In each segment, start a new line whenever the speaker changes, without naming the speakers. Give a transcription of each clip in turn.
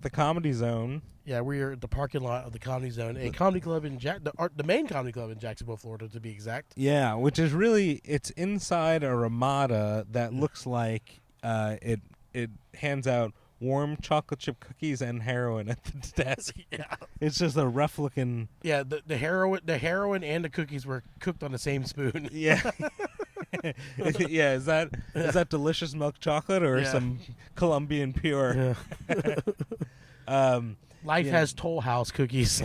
the Comedy Zone.
Yeah, we're at the parking lot of the Comedy Zone, a comedy club in the main comedy club in Jacksonville, Florida, to be exact.
Yeah, which is really, it's inside a Ramada that looks like it hands out warm chocolate chip cookies and heroin at the desk.
Yeah,
It's just a rough looking.
yeah. The heroin and the cookies were cooked on the same spoon.
Yeah. Yeah, is that delicious milk chocolate or
Yeah.
some Colombian pure?
Yeah. Life
Yeah.
has Toll House cookies.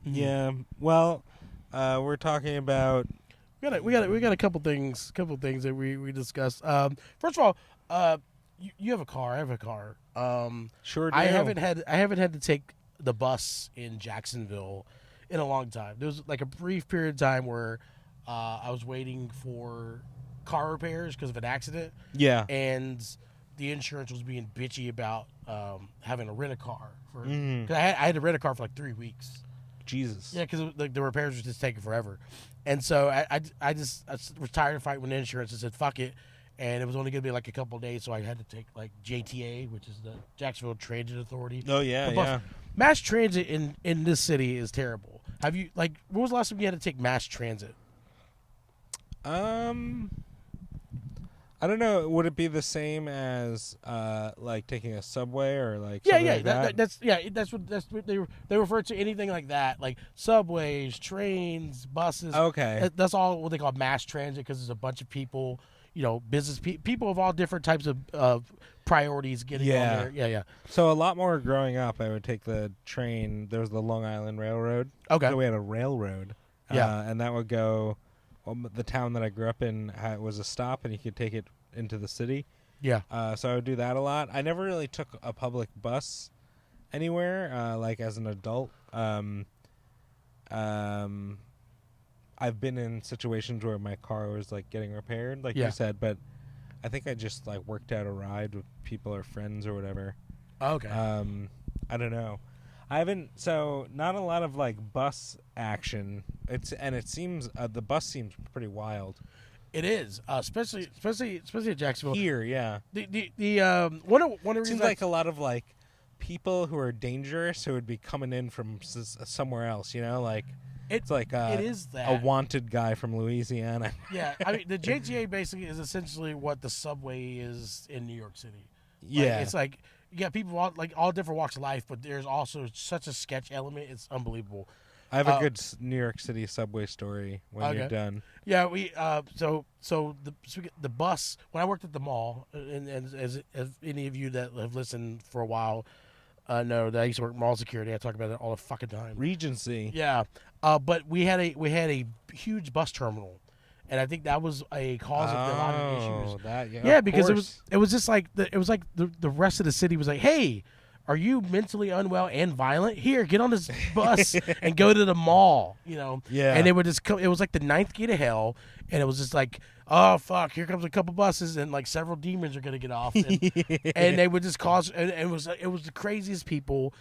Yeah. Well, we're talking about.
we got a couple things that we discussed. First of all, you have a car. I have a car.
Sure do.
I haven't had to take the bus in Jacksonville in a long time. There was like a brief period of time where I was waiting for car repairs because of an accident,
Yeah.
and the insurance was being bitchy about having to rent a car for.
Mhm.
Cause I had to rent a car for like 3 weeks.
Jesus.
Yeah, because the repairs were just taking forever, and so I was tired of fighting with the insurance and said fuck it, and it was only gonna be like a couple of days, so I had to take like JTA, which is the Jacksonville Transit Authority.
Oh yeah,
The bus.
yeah.
Mass transit in this city is terrible. Have you when was the last time you had to take mass transit?
I don't know. Would it be the same as like taking a subway or like
Yeah,
something
yeah,
like that?
that's what they refer to anything like that, like subways, trains, buses.
Okay.
That's all what they call mass transit because there's a bunch of people, business people of all different types of priorities getting on there. Yeah, yeah.
So a lot more growing up, I would take the train. There was the Long Island Railroad.
Okay.
So we had a railroad.
Yeah.
And that would go. The town that I grew up in was a stop, and you could take it into the city.
Yeah.
So I would do that a lot. I never really took a public bus anywhere, like as an adult. I've been in situations where my car was like getting repaired, like
Yeah.
you said, but I think I just like worked out a ride with people or friends or whatever.
Okay.
I don't know. I haven't. So not a lot of like bus action. It seems the bus seems pretty wild
It is, especially at Jacksonville.
here. Yeah,
The one of the
it
reasons
seems like a lot of like people who are dangerous who would be coming in from somewhere else. Like it's like
it is
a
that.
wanted guy from Louisiana.
Yeah, I mean the JTA basically is essentially what the subway is in New York City.
Yeah,
It's like you got people all different walks of life, but there's also such a sketch element. It's unbelievable.
I have a good New York City subway story when you're done.
Yeah, we so the bus when I worked at the mall, and as any of you that have listened for a while know that I used to work mall security. I talk about it all the fucking time.
Regency.
Yeah, but we had a huge bus terminal, and I think that was a cause of a lot of issues. Yeah, because it was just like the rest of the city was like, hey, are you mentally unwell and violent? Here, get on this bus and go to the mall.
Yeah.
And it would just it was like the ninth gate of hell, and it was just like, oh fuck, here comes a couple buses, and like several demons are gonna get off, and they would just cause, and it was the craziest people.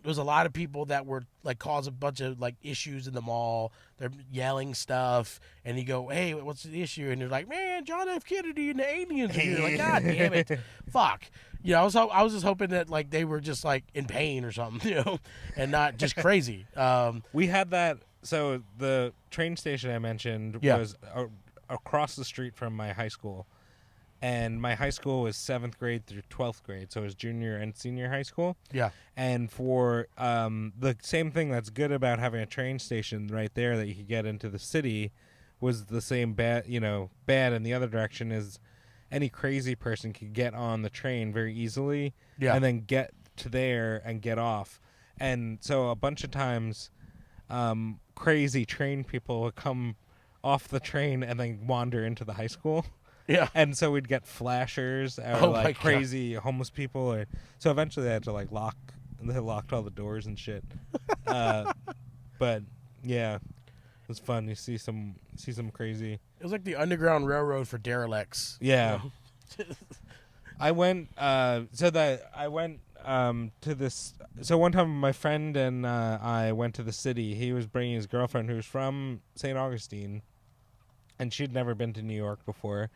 There was a lot of people that were like cause a bunch of like issues in the mall. They're yelling stuff, and you go, "Hey, what's the issue?" And they're like, "Man, John F. Kennedy and the aliens are here." Like, God damn it, fuck. I was just hoping that like they were just like in pain or something, and not just crazy.
We had that. So the train station I mentioned was across the street from my high school. And my high school was 7th grade through 12th grade, so it was junior and senior high school.
Yeah.
And for the same thing that's good about having a train station right there that you could get into the city was the same bad in the other direction is any crazy person could get on the train very easily and then get to there and get off. And so a bunch of times crazy train people would come off the train and then wander into the high school.
Yeah.
And so we'd get flashers or like crazy homeless people. So eventually they had to like they locked all the doors and shit. But yeah, it was fun. You see some crazy.
It was like the Underground Railroad for derelicts.
Yeah. I went to this. So one time my friend and I went to the city. He was bringing his girlfriend who was from St. Augustine. and she'd never been to New York before.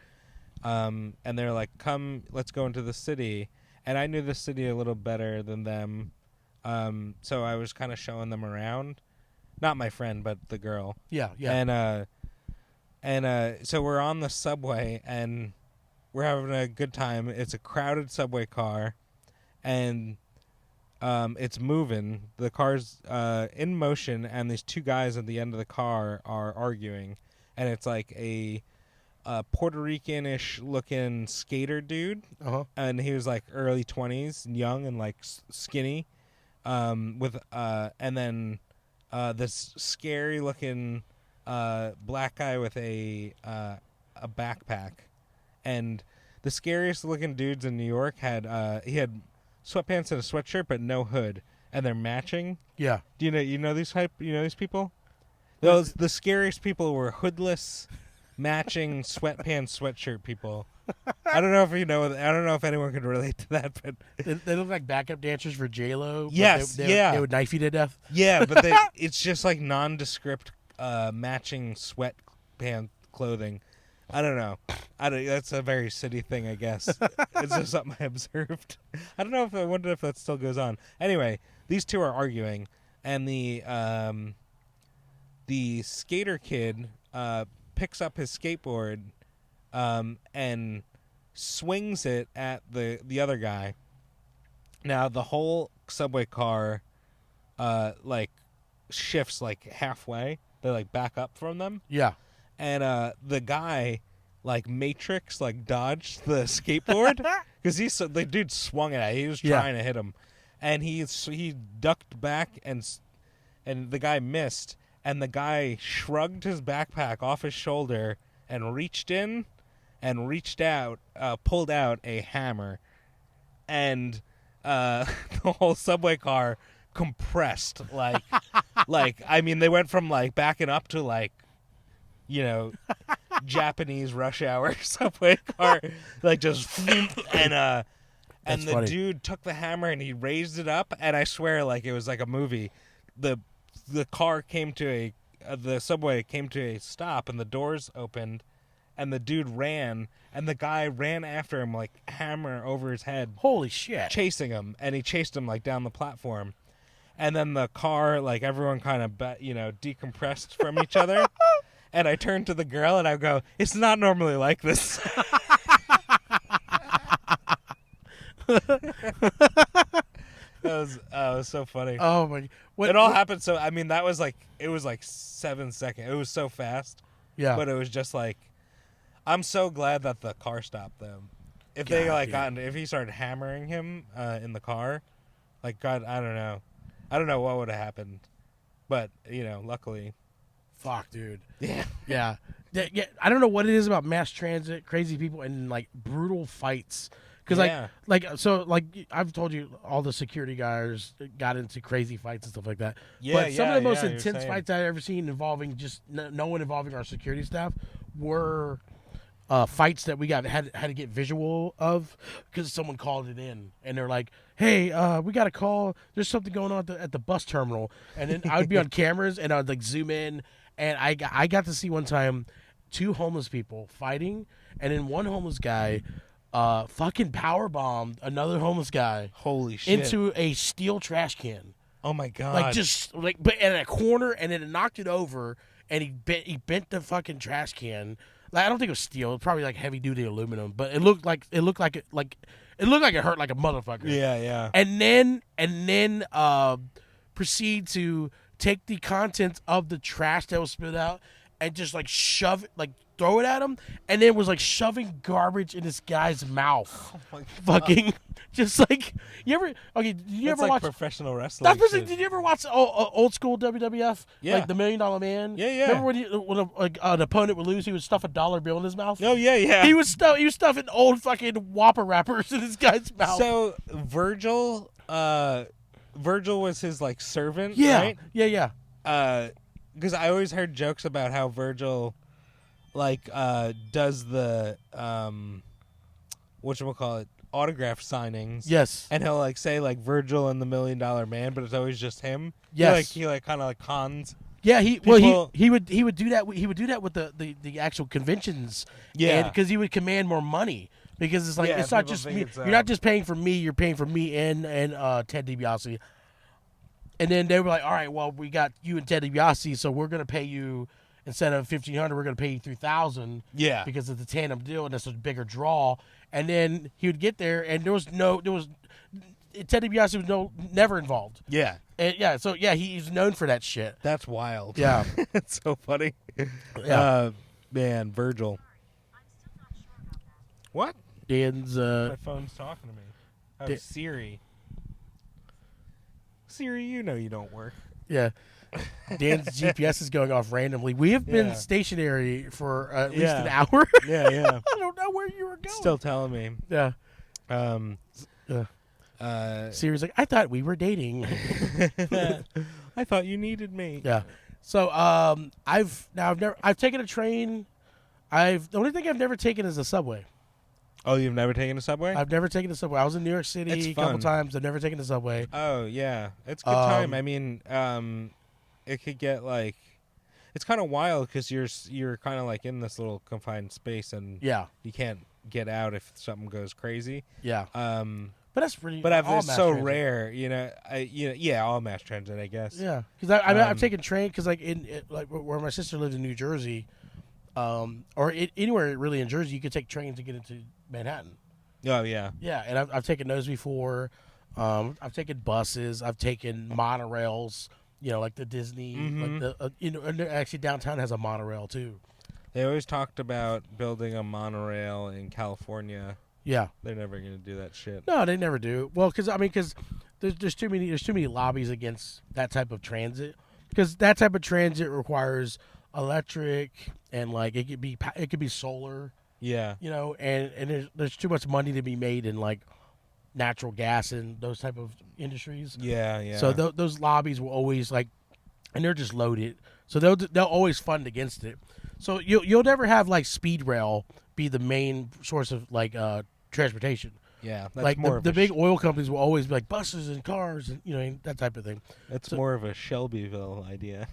And they're like, "Come, let's go into the city." And I knew the city a little better than them, so I was kind of showing them around. Not my friend, but the girl.
Yeah, yeah.
And so we're on the subway, and we're having a good time. It's a crowded subway car, and it's moving. The car's in motion, and these two guys at the end of the car are arguing, and it's like a Puerto Rican-ish looking skater dude, and he was like early 20s, young and like skinny, with and then this scary looking black guy with a backpack, and the scariest looking dudes in New York had he had sweatpants and a sweatshirt but no hood, and they're matching.
Yeah.
Do you know these people? The scariest people were hoodless, matching sweatpants, sweatshirt people. I don't know if you know. I don't know if anyone could relate to that, but
They look like backup dancers for J-Lo.
Yes, yeah.
They would knife you to death.
Yeah, but it's just like nondescript matching sweatpants clothing. I don't know. That's a very city thing, I guess. It's just something I observed. I don't know I wonder if that still goes on. Anyway, these two are arguing, and the skater kid picks up his skateboard and swings it at the other guy. Now the whole subway car like shifts like halfway. They like back up from them.
Yeah.
And the guy like Matrix like dodged the skateboard because the dude swung it at. He was trying to hit him, and he ducked back and the guy missed. And the guy shrugged his backpack off his shoulder and reached in and reached out, pulled out a hammer, and the whole subway car compressed like I mean, they went from like backing up to like, you know, Japanese rush hour subway car, like just and the
funny.
dude took the hammer and he raised it up, and I swear like it was like a movie. The car came to the subway came to a stop, and the doors opened, and the dude ran, and the guy ran after him like hammer over his head.
Holy shit.
Chasing him, and he chased him like down the platform. And then the car, like everyone kind of, decompressed from each other. And I turned to the girl and I go, "It's not normally like this." That was so funny.
Oh my!
It all happened so. I mean, that was like it was like 7 seconds. It was so fast.
Yeah.
But it was just like, I'm so glad that the car stopped though. If they like if he started hammering him in the car, like God, I don't know what would have happened, but luckily.
Fuck, dude.
Yeah.
Yeah. Yeah. I don't know what it is about mass transit, crazy people, and like brutal fights. Because I've told you, all the security guys got into crazy fights and stuff like that.
Yeah,
but some of the most
you're
intense
saying.
fights I've ever seen involving just no one involving our security staff were fights that we had to get visual of because someone called it in and they're like, "Hey, we got a call. There's something going on at the bus terminal." And then I would be on cameras and I would like zoom in, and I got to see one time 2 homeless people fighting, and then one homeless guy fucking powerbombed another homeless guy.
Holy shit.
Into a steel trash can.
Oh my God.
Like just like but in a corner, and then it knocked it over, and he bent the fucking trash can. Like, I don't think it was steel. It was probably like heavy duty aluminum, but it looked like it hurt like a motherfucker.
Yeah.
And then proceed to take the contents of the trash that was spit out and just like shove it, like throw it at him, and then was like shoving garbage in this guy's mouth.
Oh my God.
Fucking just like did you
That's
ever
like
watch
professional wrestling?
did you ever watch old school WWF?
Yeah.
Like the $1 Million Man?
Yeah.
Remember when an opponent would lose, he would stuff a dollar bill in his mouth?
Oh yeah.
He was stuffing old fucking Whopper wrappers in this guy's mouth.
So Virgil was his like servant,
yeah.
right?
Yeah.
Because I always heard jokes about how Virgil like does the whatchamacallit, autograph signings.
Yes.
And he'll like say like Virgil and the $1 Million Man, but it's always just him.
Yes.
He kind of like cons
Yeah,
People-
he would do that. He would do that with the actual conventions.
Yeah.
because he would command more money because it's like
Yeah,
it's not
people
just
think
me.
it's,
You're not just paying for me. You're paying for me and Ted DiBiase. And then they were like, all right, well, we got you and Ted DiBiase, so we're gonna pay you instead of $1,500, we're gonna pay you $3,000.
Yeah.
because it's a tandem deal and it's a bigger draw. And then he would get there, and there was Ted DiBiase was never involved.
Yeah.
And he's known for that shit.
That's wild.
Yeah.
It's so funny.
Yeah.
Man, Virgil. What?
Dan's
My phone's talking to me. Oh,
Da-
Siri. Siri, you know you don't work.
yeah. Dan's GPS is going off randomly. We have been
Yeah.
stationary for at least
Yeah.
an hour.
Yeah.
I don't know where you were going.
Still telling me.
Yeah.
Um.
Siri's like, I thought we were dating.
I thought you needed me.
Yeah. So I've taken a train. The only thing I've never taken is a subway.
Oh, you've never taken a subway?
I've never taken the subway. I was in New York City
It's
a couple
fun.
times. I've never taken the subway.
Oh yeah, it's a good time. I mean, it could get like, it's kind of wild because you're kind of like in this little confined space and
Yeah.
you can't get out if something goes crazy.
Yeah. But that's pretty.
But
all
it's
mass
so
transit.
rare, yeah, all mass transit, I guess.
Yeah, because I've
Um,
taken train because like like where my sister lived in New Jersey, or anywhere really in Jersey, you could take trains to get into Manhattan.
Oh yeah.
Yeah, and I've taken those before. I've taken buses. I've taken monorails. Like the Disney, like the and actually downtown has a monorail too.
They always talked about building a monorail in California.
Yeah.
They're never gonna do that shit.
No, they never do. Well, because there's too many lobbies against that type of transit. Because that type of transit requires electric and like it could be solar.
Yeah.
And there's too much money to be made in like natural gas and those type of industries.
Yeah.
So those lobbies will always like, and they're just loaded. So they'll always fund against it. So you'll never have like speed rail be the main source of like transportation.
Yeah, that's
Like
more of
the
a
big oil companies will always be like buses and cars and that type of thing.
That's more of a Shelbyville idea.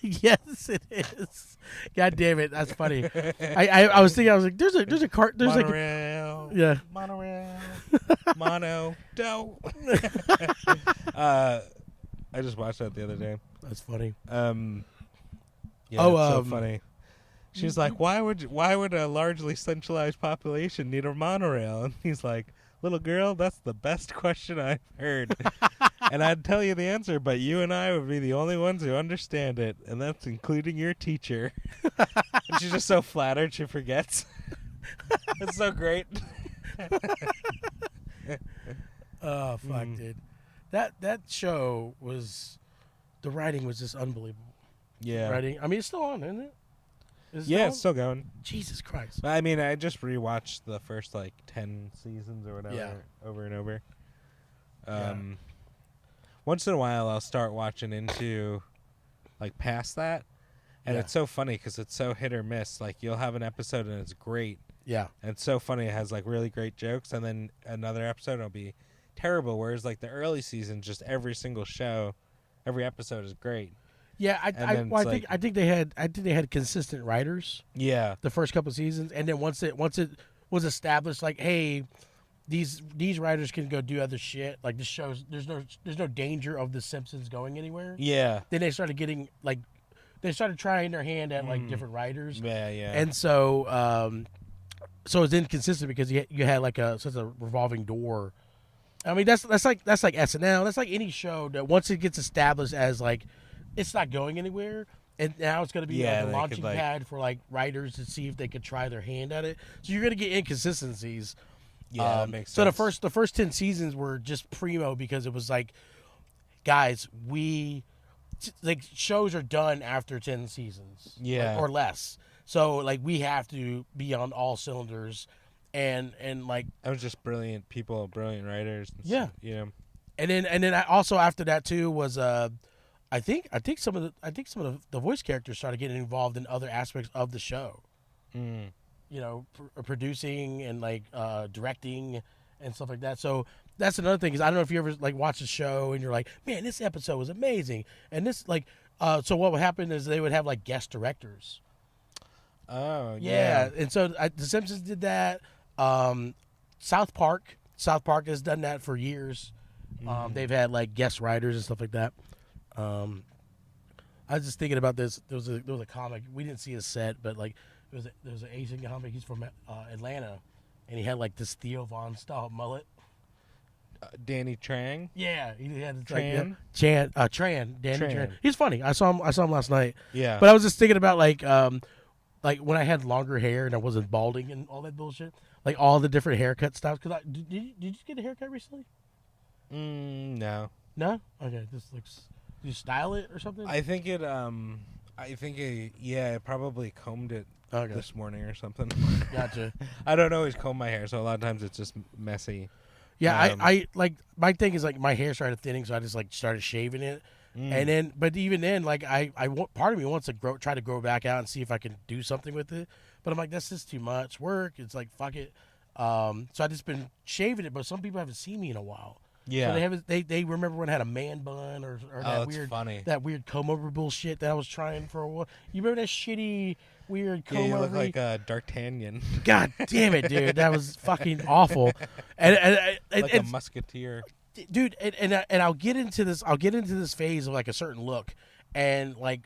Yes, it is. God damn it, that's funny. I was thinking, I was like, there's a car, there's
Monorail.
Yeah.
Monorail. Mono. Dough. I just watched that the other day.
that's funny.
Yeah, it's so funny. She's like, why would a largely centralized population need a monorail? And he's like, little girl, that's the best question I've heard. And I'd tell you the answer, but you and I would be the only ones who understand it, and that's including your teacher. And she's just so flattered she forgets. It's so great.
Oh fuck, dude. That show the writing was just unbelievable.
Yeah.
Writing. I mean, it's still on, isn't it? Is it
Yeah,
still
it's still going.
on? Jesus Christ.
I mean, I just rewatched the first 10 seasons or whatever
Yeah.
over and over.
Yeah.
Once in a while, I'll start watching into past that, and
Yeah.
it's so funny because it's so hit or miss. Like you'll have an episode and it's great,
Yeah.
and it's so funny. It has really great jokes, and then another episode will be terrible. Whereas the early seasons, just every single show, every episode is great.
Yeah,
then
I think they had consistent writers
Yeah,
the first couple of seasons, and then once it was established, like, hey, these writers can go do other shit. Like this shows, there's no danger of the Simpsons going anywhere.
yeah,
Then they started getting they started trying their hand at different writers,
yeah.
and so it's inconsistent because you had such a revolving door. I mean that's like SNL. That's like any show that once it gets established as it's not going anywhere, and now it's going to be
Yeah,
the
they
launching
could,
pad for writers to see if they could try their hand at it. So you're going to get inconsistencies.
Yeah, that makes
so
sense.
the first 10 seasons were just primo because it was guys, shows are done after 10 seasons,
Yeah.
or less. So we have to be on all cylinders, and
That was just brilliant people, brilliant writers. And
Yeah.
stuff,
and then I also after that too was I think some of the voice characters started getting involved in other aspects of the show.
Mm.
Producing and directing and stuff like that. So that's another thing is I don't know if you ever watch a show and you're like, man, this episode was amazing, and this So what would happen is they would have like guest directors.
Oh
Yeah, and so The Simpsons did that. South Park has done that for years. They've had like guest writers and stuff like that. I was just thinking about this. There was a comic we didn't see his set, but like there was an Asian comic. He's from Atlanta, and he had like this Theo Von style mullet.
Danny Trang.
Yeah, he had
Tran?
Tran, Danny Tran. He's funny. I saw him last night.
Yeah.
But I was just thinking about like when I had longer hair and I wasn't balding and all that bullshit, like all the different haircut styles. Cause did you get a haircut recently?
No.
No. Okay, just looks. Did you style it or something?
I think it. I probably combed it
Okay.
this morning or something.
Gotcha.
I don't always comb my hair, so a lot of times it's just messy.
Yeah, I like my thing is like my hair started thinning, so I just like started shaving it, and then but even then like part of me wants to try to grow back out and see if I can do something with it, but I'm like that's just too much work. It's like fuck it. So I just been shaving it, but some people haven't seen me in a while.
Yeah.
So they remember when I had a man bun or that weird comb over bullshit that I was trying for a while. You remember that shitty weird comb
you
over?
look like D'Artagnan.
God damn it, dude, that was fucking awful. And
like a musketeer.
Dude, and I'll get into this. I'll get into this phase of like a certain look, and like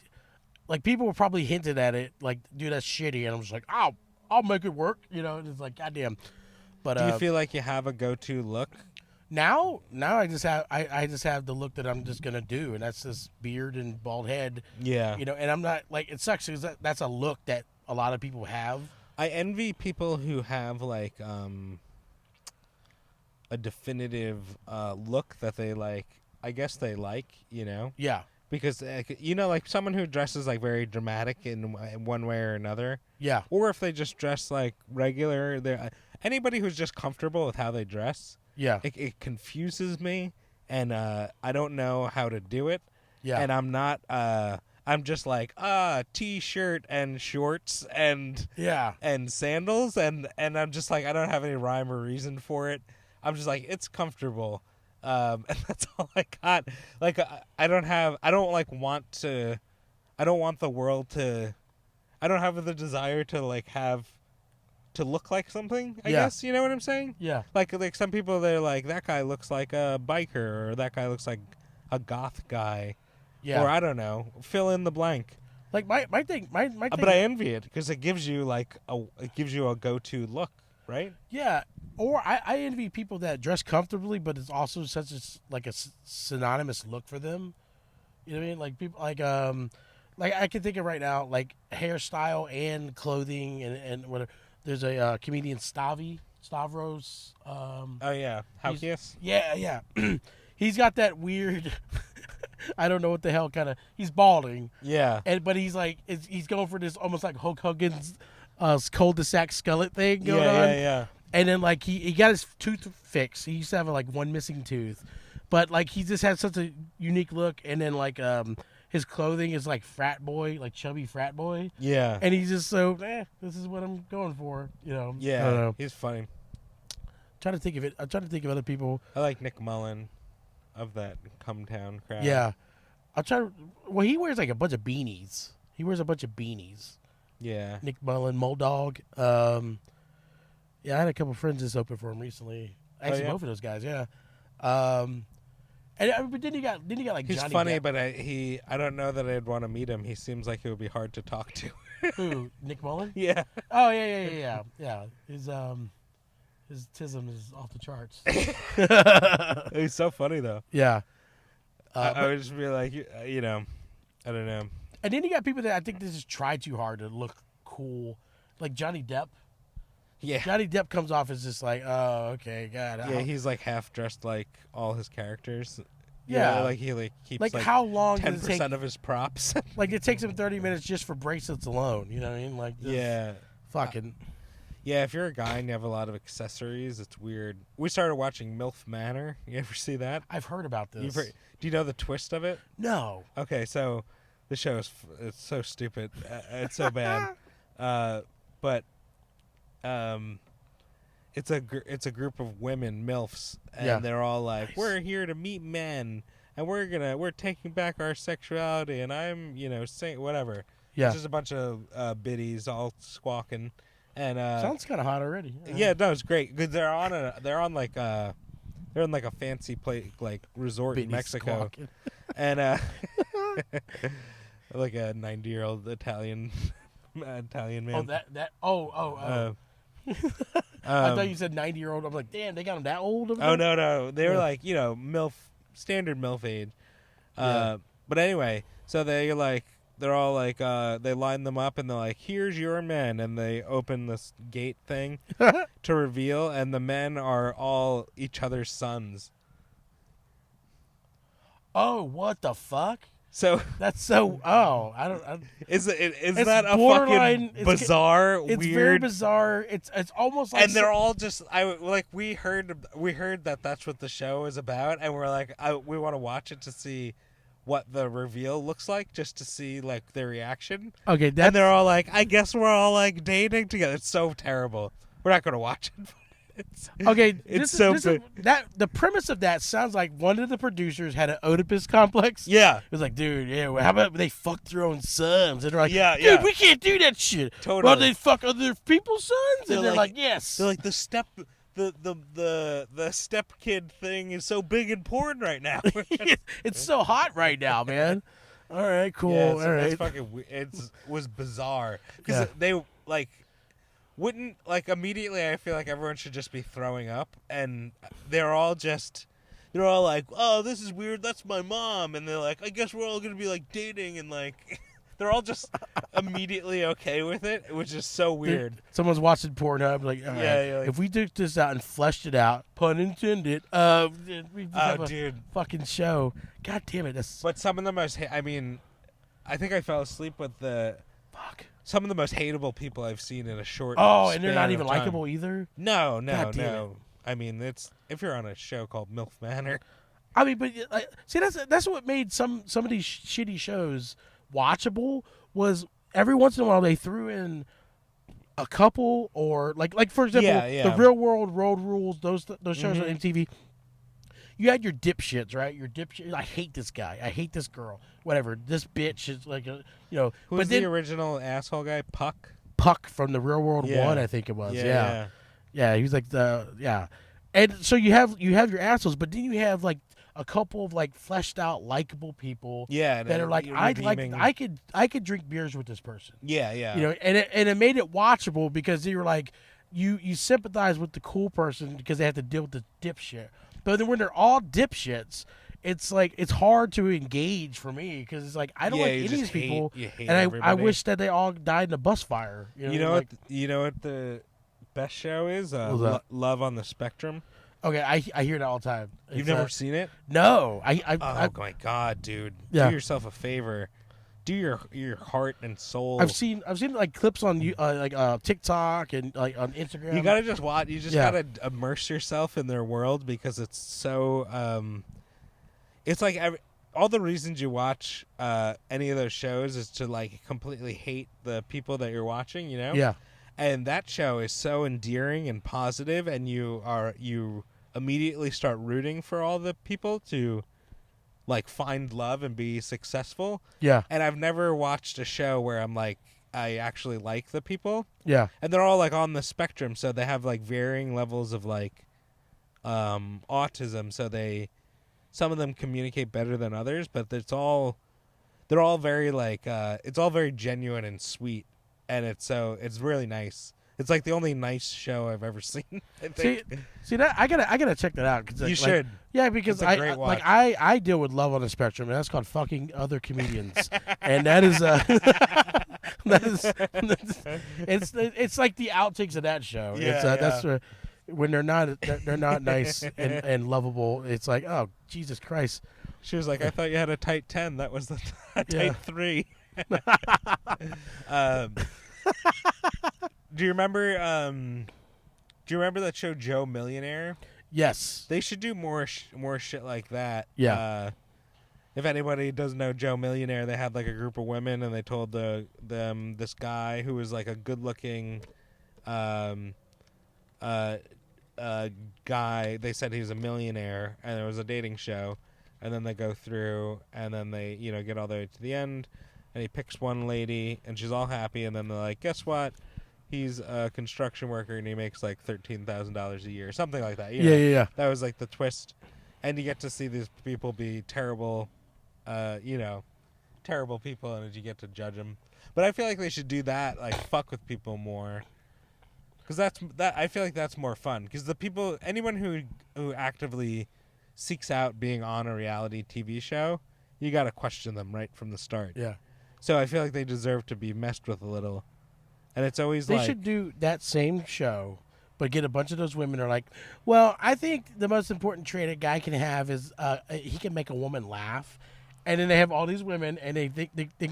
people were probably hinted at it, like, dude, that's shitty, and I'm just like, I'll make it work, you know. And it's like, goddamn. But
do you feel like you have a go-to look?
Now I just have the look that I'm just gonna do, and that's this beard and bald head.
Yeah.
You know, and I'm not like it sucks because that's a look that a lot of people have.
I envy people who have like a definitive look that they like. I guess they like, you know.
Yeah.
Because you know, like someone who dresses like very dramatic in one way or another.
Yeah.
Or if they just dress like regular, anybody who's just comfortable with how they dress.
Yeah.
It confuses me, and I don't know how to do it.
Yeah.
And I'm not. I'm just like t-shirt and shorts and sandals, and I'm just like I don't have any rhyme or reason for it. I'm just like it's comfortable, and that's all I got. Like I don't want the world to. I don't have the desire to like have. To look like something, I guess, you know what I'm saying?
Yeah.
Like some people, they're like, that guy looks like a biker, or that guy looks like a goth guy, or I don't know, fill in the blank.
Like my thing.
But I envy it because it gives you a go-to look, right?
Yeah. Or I envy people that dress comfortably, but it's also such a synonymous look for them. You know what I mean? Like people like I can think of right now like hairstyle and clothing and whatever. There's a comedian Stavros.
Oh yeah, Halkias.
Yeah. He's got that weird. I don't know what the hell kind of. He's balding.
Yeah.
But he's like he's going for this almost like Hulk Hogan's cul-de-sac skullet thing going on.
Yeah.
And then like he got his tooth fixed. He used to have like one missing tooth, but like he just had such a unique look. And then like his clothing is like frat boy, like chubby frat boy.
Yeah.
And he's just so, this is what I'm going for, you know.
Yeah.
I don't know.
He's funny.
I'm trying to think of other people.
I like Nick Mullen of that Come Town crowd.
Yeah. Well, he wears like a bunch of beanies.
Yeah.
Nick Mullen, Moldog. Yeah, I had a couple friends just open for him recently. Actually, both of those guys, yeah. But then you got like
he's
Johnny
funny,
Depp.
but I don't know that I'd want to meet him. He seems like he would be hard to talk to.
Who? Nick Mullen?
Yeah.
Oh yeah. His tism is off the charts.
He's so funny though.
Yeah.
I would just be like, you know, I don't know.
And then you got people that I think they just try too hard to look cool, like Johnny Depp.
Yeah.
Johnny Depp comes off as just like, oh, okay, God.
Yeah, he's like half dressed like all his characters.
Yeah.
Like he keeps
like how long
10%
does it take?
of his props.
Like it takes him 30 minutes just for bracelets alone. You know what I mean? Like
yeah.
Fucking.
Yeah, if you're a guy and you have a lot of accessories, it's weird. We started watching MILF Manor. You ever see that?
I've heard about this.
Do you know the twist of it?
No.
Okay, so the show it's so stupid. It's so bad. But it's a group of women, MILFs, and they're all like, we're here to meet men. and we're taking back our sexuality, and I'm saying whatever.
Yeah.
It's just a bunch of biddies all squawking, and
Sounds kind of hot already.
yeah, no, it's great because they're in like a fancy place like resort in
Biddies
Mexico,
squawking.
and like a 90-year-old Italian man.
I thought you said 90-year-old. I'm like, damn, they got him that old? Over
Oh
there?
no, they were
Yeah.
like MILF, standard MILF age.
Yeah.
But anyway, so they're all like they line them up and they're like, here's your men, and they open this gate thing to reveal, and the men are all each other's sons.
Oh, what the fuck?
So
That's so. Oh, I don't.
is
It's
that a
borderline-
fucking bizarre,
It's
weird?
very bizarre. It's almost like.
And they're all just we heard that that's what the show is about, and we're like we want to watch it to see what the reveal looks like, just to see like their reaction.
Okay,
And
that's
they're all like, I guess we're all like dating together. It's so terrible. We're not going to watch it.
okay.
It's
that the premise of that sounds like one of the producers had an Oedipus complex.
Yeah,
It was like, dude, yeah. Well, how about they fuck their own sons? And they're like,
Yeah,
dude,
yeah.
we can't do that shit.
Totally.
Well, they fuck other people's sons,
They're
and they're
like-
like, yes.
they're like the step kid thing is so big in porn right now.
It's so hot right now, man. All right, cool.
Yeah,
All
it's
right.
fucking. It was bizarre because
Yeah.
they like wouldn't like immediately. I feel like everyone should just be throwing up, and they're all like, "Oh, this is weird. That's my mom," and they're like, "I guess we're all gonna be like dating," and like they're all just immediately okay with it, which is so weird.
Someone's watching Pornhub, like, all right,
Yeah, like-
if we took this out and fleshed it out, pun intended, we just have a
Dude.
fucking show. God damn it, that's
But some of the most, I mean, I think I fell asleep with
fuck.
some of the most hateable people I've seen in a short.
Oh, and they're
span
not
of
even
time.
likable either.
No,
God damn
no. I mean, it's if you're on a show called MILF Manor.
I mean, but like, see, that's what made some of these shitty shows watchable. Was every once in a while they threw in a couple, or like for example,
Yeah.
the Real World, Road Rules, those shows
Mhm.
on MTV. You had your dipshits, right? Your dipshit. I hate this guy. I hate this girl. Whatever. This bitch is like
Who's
But
the
then
original asshole guy? Puck.
Puck from the Real World
Yeah.
1, I think it was.
Yeah.
Yeah, he was like and so you have your assholes, but then you have like a couple of like fleshed out, likable people
Yeah.
that are like,
you're
I like,
redeeming-
I could drink beers with this person.
Yeah.
And it made it watchable because you were like, you sympathize with the cool person because they have to deal with the dipshit. But then when they're all dipshits, it's like it's hard to engage for me because it's like I don't
Yeah,
like
you
any of
just
these people,
you hate
and I
everybody.
wish that they all died in a bus fire.
You know
like,
what the best show is?
What's that?
Love on the Spectrum.
Okay, I hear that all the time.
You've
It's,
never seen it?
No,
Oh
I
my god, dude!
Yeah.
Do yourself a favor. Do your heart and soul.
I've seen like clips on TikTok and like on Instagram.
You gotta just watch. You just
Yeah.
gotta immerse yourself in their world because it's so. It's like all the reasons you watch any of those shows is to like completely hate the people that you're watching. You know.
Yeah.
And that show is so endearing and positive, and you immediately start rooting for all the people to like find love and be successful.
Yeah.
And I've never watched a show where I'm like I actually like the people.
Yeah.
And they're all like on the spectrum, so they have like varying levels of like autism, so some of them communicate better than others, but they're all very like it's all very genuine and sweet, and it's really nice. It's like the only nice show I've ever seen. I think.
See that I gotta check that out. 'Cause,
You
like,
should.
Yeah, because
It's a great watch.
I deal with love on the spectrum, and that's called fucking other comedians, and that is it's like the outtakes of that show.
Yeah,
That's when they're not nice and lovable. It's like, oh Jesus Christ.
She was like, I thought you had a tight 10. That was the tight
Yeah.
3. Do you remember that show Joe Millionaire?
Yes.
They should do more shit like that.
Yeah.
If anybody doesn't know Joe Millionaire, they had like a group of women, and they told them this guy who was like a good-looking guy. They said he was a millionaire, and it was a dating show. and then they go through, and then they get all the way to the end, and he picks one lady, and she's all happy, and then they're like, guess what? He's a construction worker, and he makes like $13,000 a year, something like that.
Yeah.
That was like the twist, and you get to see these people be terrible, terrible people, and you get to judge them. But I feel like they should do that, like fuck with people more, because I feel like that's more fun. Because anyone who actively seeks out being on a reality TV show, you got to question them right from the start.
Yeah.
So I feel like they deserve to be messed with a little. And it's always
They should do that same show, but get a bunch of those women who are like, well, I think the most important trait a guy can have is he can make a woman laugh. And then they have all these women, and they think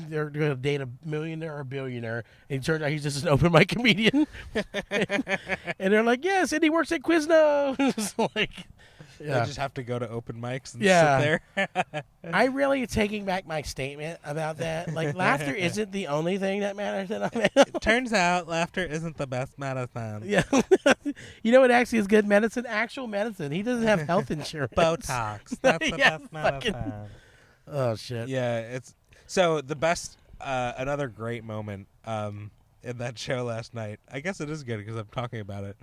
they're going to date a millionaire or a billionaire. And it turns out he's just an open mic comedian. And they're like, yes, and he works at Quiznos. Like, yeah.
They just have to go to open mics and sit there.
I really am taking back my statement about that. Like, laughter isn't the only thing that matters.
It turns out laughter isn't the best medicine.
Yeah. You know what actually is good medicine? Actual medicine. He doesn't have health insurance.
Botox. That's the best medicine.
Oh, shit.
Yeah, it's so the best. Another great moment in that show last night. I guess it is good because I'm talking about it.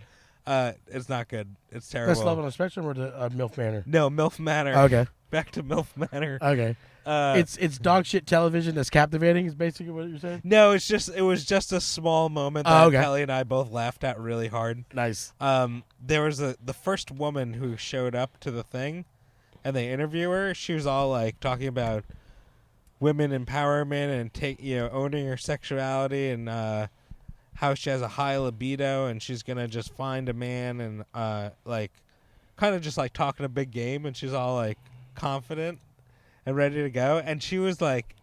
It's not good. It's terrible.
Best Love on the Spectrum or the MILF Manor?
No, MILF Manor.
Okay.
Back to MILF Manor.
Okay. It's dog shit television that's captivating is basically what you're saying?
No, it was just a small moment that Kelly and I both laughed at really hard.
Nice.
There was the first woman who showed up to the thing, and they interview her. She was all like talking about women empowerment and owning her sexuality and how she has a high libido and she's gonna just find a man and like kind of just like talking a big game, and she's all like confident and ready to go. And she was like,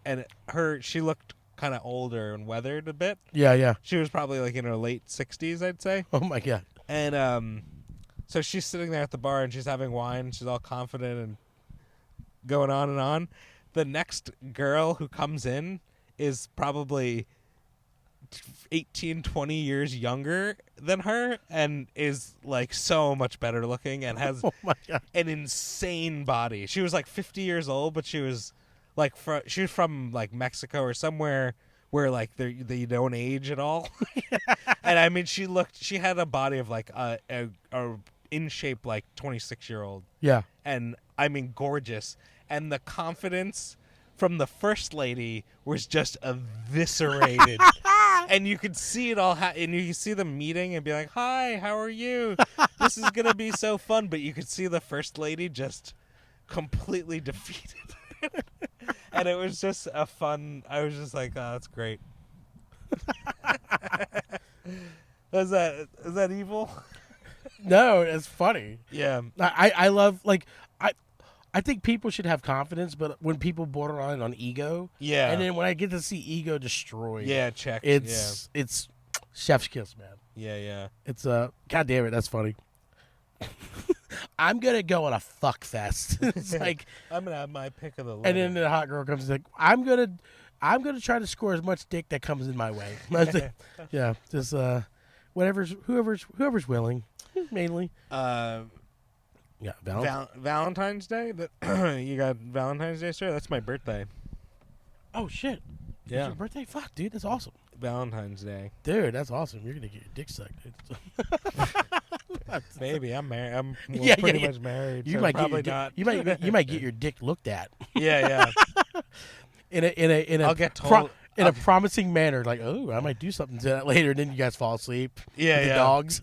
she looked kind of older and weathered a bit.
Yeah.
She was probably like in her late 60s, I'd say.
Oh my God.
And so she's sitting there at the bar and she's having wine. She's all confident and going on and on. The next girl who comes in is probably 18, 20 years younger than her and is like so much better looking and has an insane body. She was like 50 years old, but she was like she was from like Mexico or somewhere where like they don't age at all. And I mean, she had a body of like a in shape like 26-year-old.
Yeah. And
I mean, gorgeous. And the confidence from the first lady was just eviscerated. And you could see it all, and you could see them meeting and be like, hi, how are you? This is going to be so fun. But you could see the first lady just completely defeated. And it was just I was just like, oh, that's great. Is that evil?
No, it's funny.
Yeah.
I love, like, I think people should have confidence, but when people borderline on ego,
yeah,
and then when I get to see ego destroyed,
check.
It's chef's kiss, man.
Yeah.
It's God damn it, that's funny. I'm gonna go on a fuck fest. It's like
I'm gonna have my pick of the litter.
And then the hot girl comes and like, I'm gonna try to score as much dick that comes in my way. Yeah, just whoever's willing, mainly. Yeah,
Valentine's Day. You got Valentine's Day, sir? That's my birthday.
Oh shit!
Yeah,
it's your birthday. Fuck, dude, that's awesome.
Valentine's Day,
dude, that's awesome. You're gonna get your dick sucked, dude.
Maybe I'm married. I'm pretty much married.
You
so
might
probably
get
not.
You might get your dick looked at.
Yeah.
I'll
get told
in a promising manner, like, oh, I might do something to that later. And then you guys fall asleep.
Yeah,
with the dogs.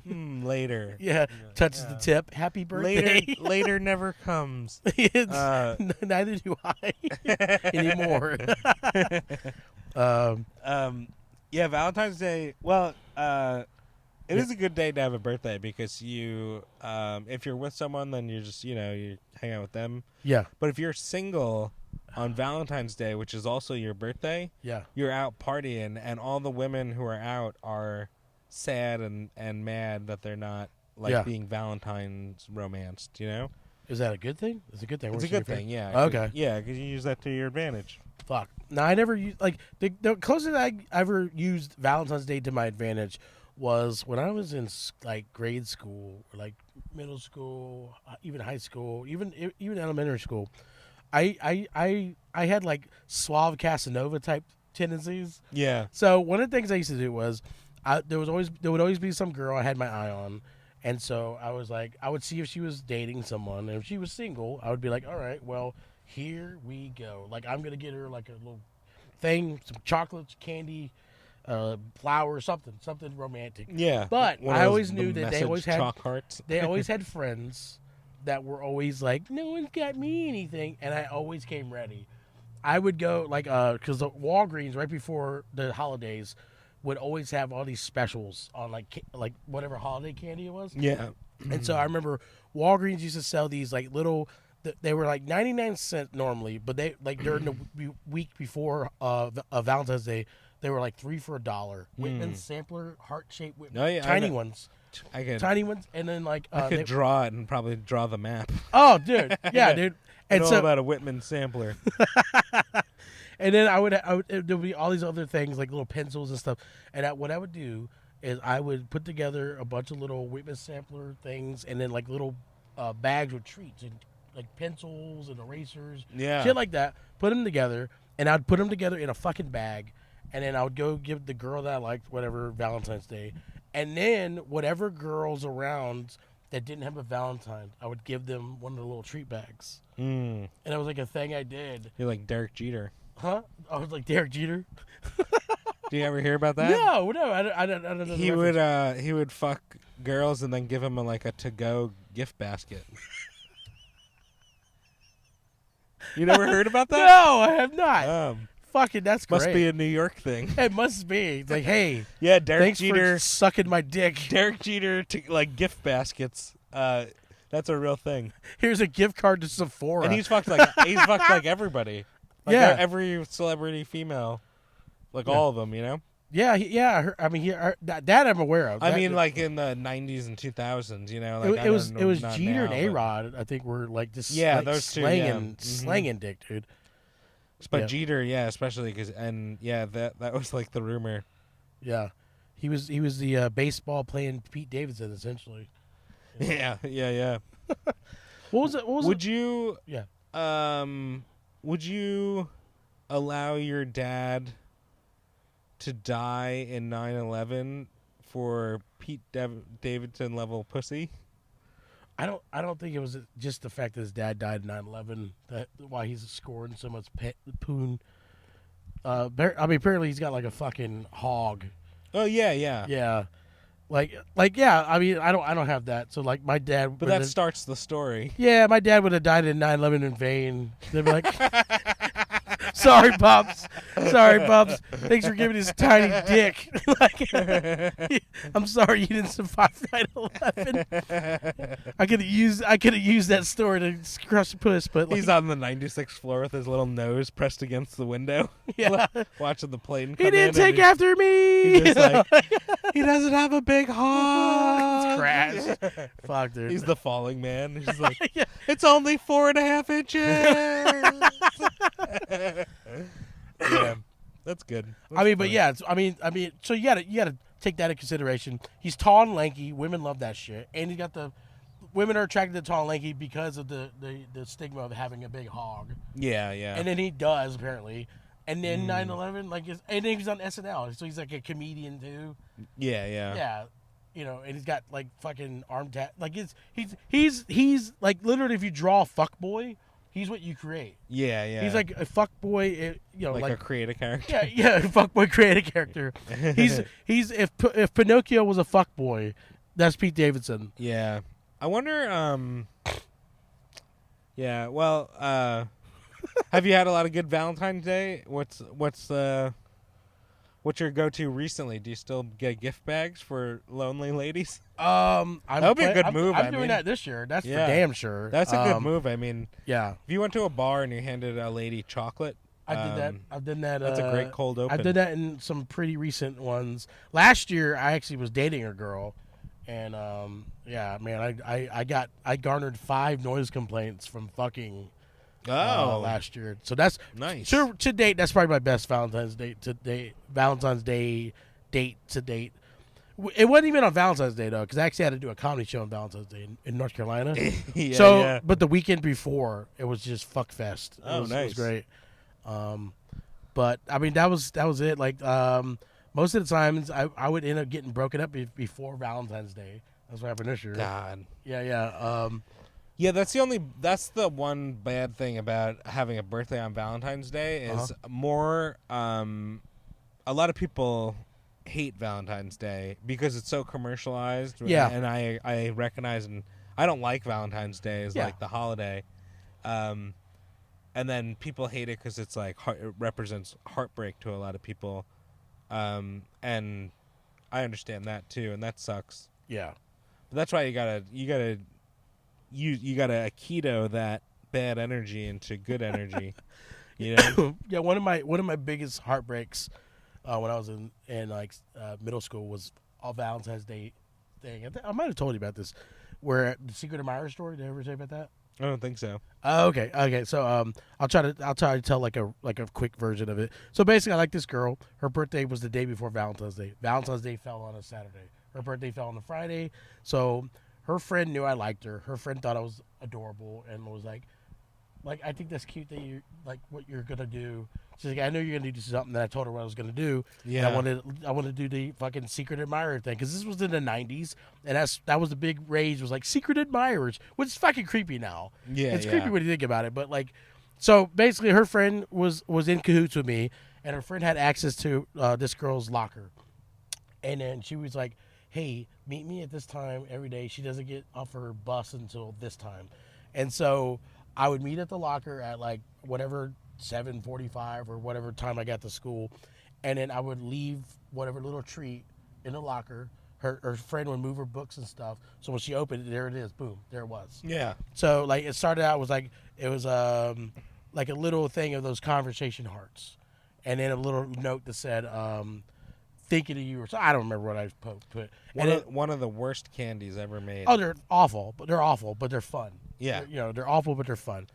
Later.
Yeah, touches the tip. Happy birthday.
Later never comes.
Neither do I anymore.
Yeah, Valentine's Day. Well, it is a good day to have a birthday because you, if you're with someone, then you're just you hang out with them.
Yeah.
But if you're single on Valentine's Day, which is also your birthday, you're out partying, and all the women who are out are sad and mad that they're not being Valentine's romanced,
Is that a good thing? It's a good thing.
It's a good thing, yeah.
Okay.
Yeah, because you use that to your advantage.
Fuck. No, I never used, like, the closest I ever used Valentine's Day to my advantage was when I was in like grade school, or like middle school, even high school, even elementary school. I had like suave Casanova type tendencies.
Yeah.
So one of the things I used to do was, there would always be some girl I had my eye on, and so I was like, I would see if she was dating someone, and if she was single, I would be like, all right, well, here we go. Like I'm gonna get her like a little thing, some chocolates, candy, flowers, something romantic.
Yeah.
But
One of
I
those-
always
the
knew that they
message
always had
chalk hearts.
they always had friends that were always like, no one's got me anything, and I always came ready. I would go like because the Walgreens right before the holidays would always have all these specials on like whatever holiday candy it was.
Yeah.
And so I remember Walgreens used to sell these like little. They were like 99 cents normally, but they like during the week before Valentine's Day, they were like 3 for $1. Whitman sampler heart shaped Whitman,
Oh, yeah,
tiny ones,
I could
tiny ones, and then like
I could draw it and probably draw the map.
oh dude, yeah, dude.
I
And
know
so
about a Whitman sampler.
and then I would there would be all these other things like little pencils and stuff. And what I would do is I would put together a bunch of little Whitman sampler things, and then like little bags with treats and like pencils and erasers,
Yeah.
shit like that. Put them together, and I'd put them together in a fucking bag, and then I would go give the girl that I liked whatever Valentine's Day, and then whatever girls around that didn't have a Valentine, I would give them one of the little treat bags, and it was like a thing I did.
You're like Derek Jeter.
Huh? I was like Derek Jeter.
Do you ever hear about that?
No, I don't know. The
He
reference.
would fuck girls and then give them like a to-go gift basket. You never heard about that?
No, I have not. Fucking, that's great.
Must be a New York thing.
It must be. It's like, hey,
Yeah, Derek
thanks
Jeter.
for sucking my dick.
Derek Jeter to like gift baskets. That's a real thing.
Here's a gift card to Sephora.
And he's fucked like everybody. Like
Yeah.
every celebrity female, like all of them. You know.
yeah, that I'm aware of.
I
That-
mean, like in the '90s and 2000s. You know, like
it was
not
Jeter
now,
and
but-
A-Rod. I think were like just
Yeah, those two, yeah.
slanging dick, dude.
But
Yeah.
Jeter, yeah, especially because that was like the rumor.
Yeah, he was the baseball playing Pete Davidson essentially.
Yeah.
What was it?
Would you
Yeah.
would you allow your dad to die in 9/11 for Pete Davidson level pussy?
I don't think it was just the fact that his dad died in 9/11 that why he's scoring so much poon. I mean, apparently he's got like a fucking hog.
Oh yeah.
Yeah, like yeah. I mean, I don't have that. So like my dad.
But that starts the story.
Yeah, my dad would have died in 9/11 in vain. They'd be like, "Sorry, pops. Sorry, pops. Thanks for giving his tiny dick. Like, I'm sorry you didn't survive 9/11. I could have used that story to crush the puss, but like,
He's on the 96th floor with his little nose pressed against the window,
yeah,
watching the plane come
he didn't
in,
take
and
after me.
he's just like, he doesn't have a big hog.
Crash. Fuck, dude.
He's the falling man. He's like,
Yeah.
it's only 4.5 inches. Yeah, that's good.
I mean, but
funny.
yeah, I mean, so you gotta take that into consideration. He's tall and lanky. Women love that shit, and he's got the women are attracted to tall and lanky because of the stigma of having a big hog.
Yeah.
And then he does apparently, and then 9/11, like, and then he's on SNL, so he's like a comedian too.
Yeah.
Yeah, you know, and he's got like fucking arm tat. Like he's like literally, if you draw a fuck boy, he's what you create.
Yeah.
He's like a fuck boy, you know,
like a creative character.
yeah, fuck boy creative character. He's if Pinocchio was a fuck boy, that's Pete Davidson.
Yeah. I wonder. Yeah. Well. Have you had a lot of good Valentine's Day? What's your go-to recently? Do you still get gift bags for lonely ladies?
That
would be a good move,
I'm
I
doing
mean.
that this year. That's
Yeah.
for damn sure.
That's a good move. I mean,
Yeah,
if you went to a bar and you handed a lady chocolate,
I did that. I've done that.
That's a great cold open.
I did that in some pretty recent ones. Last year, I actually was dating a girl, and yeah, man, I garnered 5 noise complaints from fucking last year. So that's
nice.
So to date, that's probably my best Valentine's Day to date. Valentine's Day date to date. It wasn't even on Valentine's Day though, because I actually had to do a comedy show on Valentine's Day in North Carolina.
Yeah,
So,
yeah.
but the weekend before, it was just fuck fest.
Oh,
It was
nice.
great. But I mean, that was it. Like, most of the times, I would end up getting broken up before Valentine's Day. That's what happened this year.
God.
Yeah.
Yeah, that's the one bad thing about having a birthday on Valentine's Day is more. A lot of people hate Valentine's Day because it's so commercialized.
Yeah.
And I recognize, and I don't like Valentine's Day as like the holiday. And then people hate it because it's like it represents heartbreak to a lot of people. And I understand that too, and that sucks.
Yeah.
But that's why you gotta Aikido that bad energy into good energy. You know?
Yeah. One of my biggest heartbreaks when I was in like middle school was a Valentine's Day thing. I might have told you about this, where the Secret Admirer story. Did I ever say about that?
I don't think so.
Okay. So I'll try to tell like a quick version of it. So basically, I like this girl. Her birthday was the day before Valentine's Day. Valentine's Day fell on a Saturday. Her birthday fell on a Friday. So her friend knew I liked her. Her friend thought I was adorable and was like, I think that's cute that you like what you're gonna do. She's like, I know you're gonna do something. That I told her what I was gonna do.
Yeah.
And I wanted to do the fucking Secret Admirer thing because this was in the '90s, and that was the big rage. Was like Secret Admirers, which is fucking creepy now.
Yeah,
it's creepy when you think about it. But like, so basically, her friend was in cahoots with me, and her friend had access to this girl's locker, and then she was like, hey, meet me at this time every day. She doesn't get off her bus until this time, and so I would meet at the locker at like whatever 7:45 or whatever time I got to school, and then I would leave whatever little treat in the locker. Her friend would move her books and stuff, so when she opened it, there it is, boom, there it was.
Yeah.
So like it started out was like it was like a little thing of those conversation hearts, and then a little note that said thinking of you, or so I don't remember what I put.
One of the worst candies ever made.
Oh, they're awful, but they're fun.
Yeah.
They're awful, but they're fun.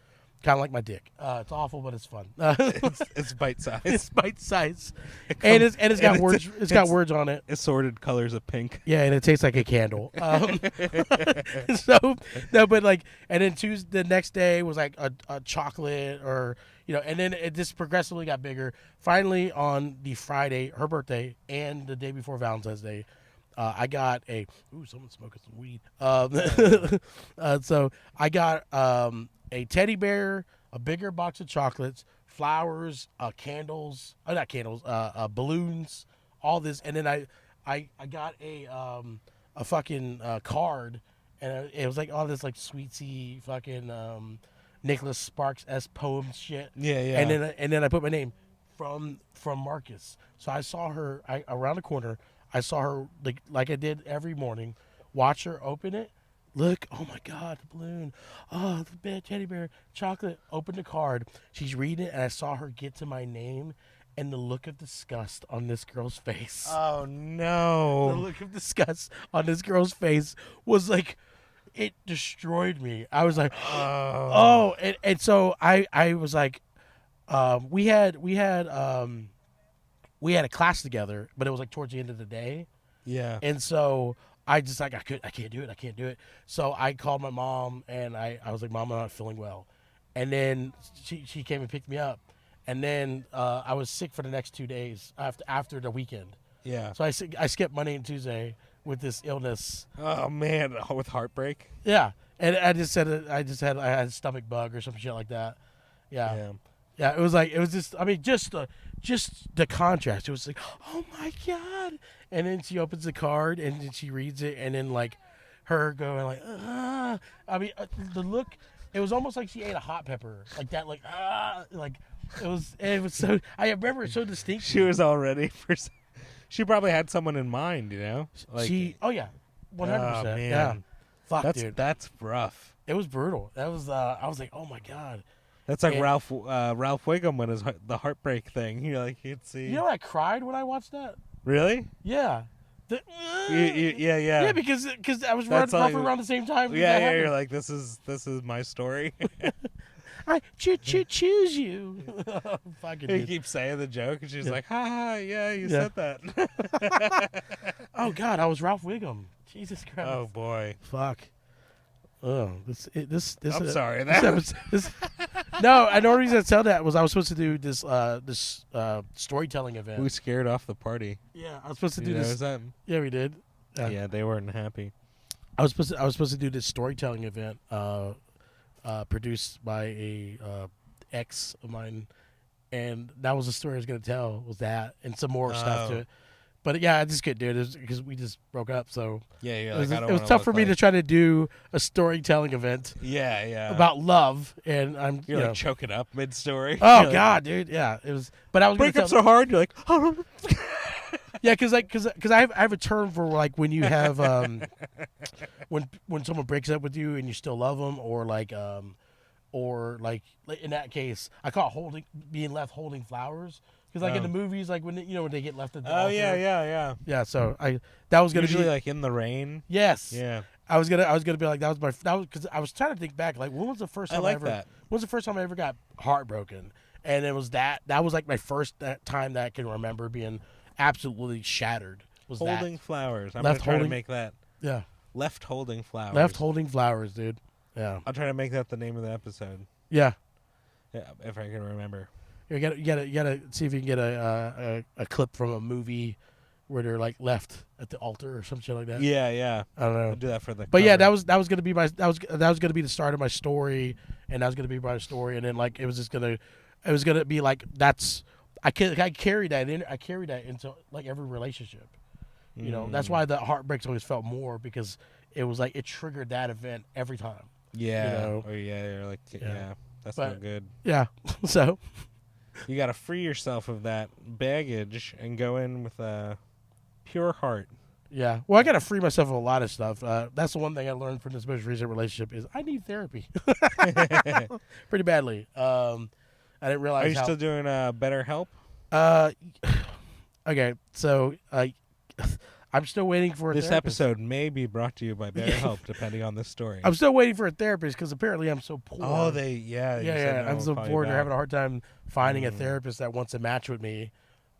Kind of like my dick. It's awful, but it's fun.
It's bite size.
It's bite size, and it's got words. It's got words on it.
Assorted colors of pink.
Yeah, and it tastes like a candle. So no, but like, and then Tuesday, the next day was like a chocolate, or and then it just progressively got bigger. Finally, on the Friday, her birthday, and the day before Valentine's Day, I got someone's smoking some weed. So I got a teddy bear, a bigger box of chocolates, flowers, candles, not candles, balloons, all this, and then I got a fucking card, and it was like all this like sweetsy fucking Nicholas Sparks poem shit.
Yeah, yeah.
And then I put my name from Marcus. So I saw her around the corner. I saw her like I did every morning. Watch her open it. Look, oh my God, the balloon. Oh, the bad teddy bear, chocolate. Open the card. She's reading it, and I saw her get to my name, and the look of disgust on this girl's face.
Oh no!
The look of disgust on this girl's face was like, it destroyed me. I was like, oh, and so I was like, we had a class together, but it was like towards the end of the day.
Yeah.
And so I just like I can't do it. So I called my mom, and I was like, Mom, I'm not feeling well. And then she came and picked me up. And then I was sick for the next 2 days after the weekend.
Yeah.
So I skipped Monday and Tuesday with this illness.
Oh man, with heartbreak.
Yeah. And I had a stomach bug or some shit like that. Yeah. Yeah, it was just the contrast. It was like, oh my God. And then she opens the card, and then she reads it, and then like her going like, ah. I mean, the look, it was almost like she ate a hot pepper. Like that, like, ah. Like, it was so, I remember it so distinctly.
She was all ready for, she probably had someone in mind, Like,
oh yeah, 100%.
Oh, man.
Yeah. Fuck, dude.
That's rough.
It was brutal. That was, I was like, oh my God.
That's like Ralph Wiggum when the heartbreak thing. You'd see.
You know, I cried when I watched that.
Really?
Yeah.
Yeah.
Yeah, because I was roughly around the same time.
Yeah. You're like, this is my story.
I choose you. Fucking
He
dude.
keeps saying the joke, and she's
Yeah.
like, "Ha ha, yeah, you
Yeah.
said that."
Oh God, I was Ralph Wiggum. Jesus Christ.
Oh boy,
Fuck. Oh, this.
I'm sorry.
This, no, I know the reason I tell that was I was supposed to do this storytelling event.
We scared off the party.
Yeah, I was supposed to
You
do
notice
this.
that?
Yeah, we did.
Yeah, they weren't happy.
I was supposed to do this storytelling event produced by a ex of mine, and that was the story I was going to tell. Was that and some more stuff to
Oh.
it. But yeah, I just couldn't do it because we just broke up. So
Yeah,
it
you're
was,
like, I don't
it was
wanna
tough
look
for me
like...
to try to do a storytelling event
Yeah, yeah.
about love, and I'm
You're
you
like
know,
choking up mid-story.
oh
You're
God, dude, yeah, it was. But I was
like,
gonna
break
tell,
up so hard. You're like, oh.
yeah, because I have a term for like when you have when someone breaks up with you and you still love them, or like in that case, I call it being left holding flowers. Because like in the movies, like when when they get left at the
Oh
altar.
yeah.
Yeah, so that was gonna
Usually
be
like in the rain.
yes.
Yeah,
I was gonna be like that was because I was trying to think back like when was the first time
I like
ever
that.
when was the first time I ever got heartbroken, and it was that was like my first time that I can remember being absolutely shattered. Was
holding
that
flowers. I'm
Left
gonna try to
holding-
make that
yeah
left holding flowers.
left holding flowers, dude. Yeah,
I'll try to make that the name of the episode.
yeah.
Yeah, if I can remember.
You gotta see if you can get a clip from a movie where they're like left at the altar or some shit like that.
Yeah.
I don't know.
I'll do that for the.
But yeah,
cover.
that was gonna be the start of my story, and that was gonna be my story, and then like it was gonna be like I carried that into like every relationship. You know, that's why the heartbreaks always felt more because it was like it triggered that event every time.
Yeah.
you know.
Oh yeah. You're like yeah. That's
But-
not good.
Yeah. So
You got to free yourself of that baggage and go in with a pure heart.
yeah, well, I gotta free myself of a lot of stuff. That's the one thing I learned from this most recent relationship is I need therapy pretty badly. I didn't realize
Are you
how.
still doing BetterHelp?
Okay, so I'm still waiting for a
This
therapist.
episode may be brought to you by BetterHelp, depending on this story.
I'm still waiting for a therapist because apparently I'm so poor.
Oh, yeah. you said
yeah.
no,
I'm
we'll
so
call you
poor. They're
back.
having a hard time finding a therapist that wants to match with me,